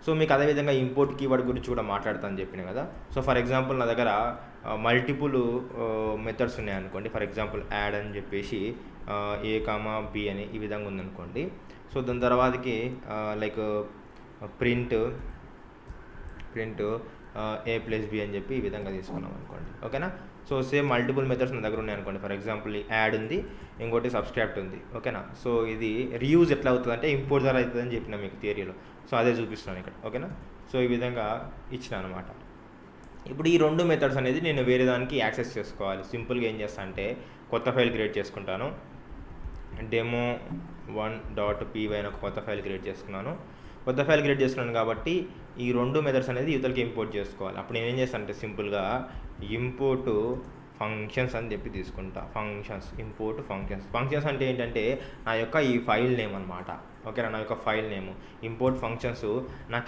So మీకు అదేవిధంగా import keyword గురించి కూడా మాట్లాడతాను చెప్పిన కదా. సో ఫర్ ఎగ్జాంపుల్ నా దగ్గర మల్టిపుల్ మెథడ్స్ ఉన్నాయనుకోండి. ఫర్ ఎగ్జాంపుల్ యాడ్ అని చెప్పేసి A, B అని ఈ విధంగా ఉందనుకోండి. సో దాని తర్వాతకి లైక్ ప్రింట్ A+B అని చెప్పి ఈ విధంగా తీసుకున్నాం అనుకోండి. ఓకేనా. సో సేమ్ మల్టిపుల్ మెథడ్స్ నా దగ్గర ఉన్నాయనుకోండి. ఫర్ ఎగ్జాంపుల్ యాడ్ ఉంది, ఇంకోటి సబ్స్ట్రాక్ట్ ఉంది. ఓకేనా. సో ఇది రీయూజ్ ఎట్లా అవుతుంది అంటే ఇంపోర్ట్ ద్వారా అవుతుంది అని చెప్పిన మీకు థియరీలో. సో అదే చూపిస్తున్నాను ఇక్కడ. ఓకేనా. సో ఈ విధంగా ఇచ్చిన అనమాట. ఇప్పుడు ఈ 2 మెథడ్స్ అనేది నేను వేరే దానికి యాక్సెస్ చేసుకోవాలి. సింపుల్గా ఏం చేస్తా అంటే కొత్త ఫైల్ క్రియేట్ చేసుకుంటాను. demo1.py అని ఒక కొత్త ఫైల్ క్రియేట్ చేసుకున్నాను. కొత్త ఫైల్ క్రియేట్ చేసుకున్నాను కాబట్టి ఈ 2 మెథడ్స్ అనేది యువతలకి ఇంపోర్ట్ చేసుకోవాలి. అప్పుడు నేను ఏం చేస్తాను అంటే సింపుల్గా ఇంపోర్ట్ ఫంక్షన్స్ అని చెప్పి తీసుకుంటా. ఇంపోర్ట్ ఫంక్షన్స్ అంటే ఏంటంటే నా యొక్క ఈ ఫైల్ నేమ్ అనమాట. ఓకేనా. నా యొక్క ఫైల్ నేమ్ ఇంపోర్ట్ ఫంక్షన్స్ నాకు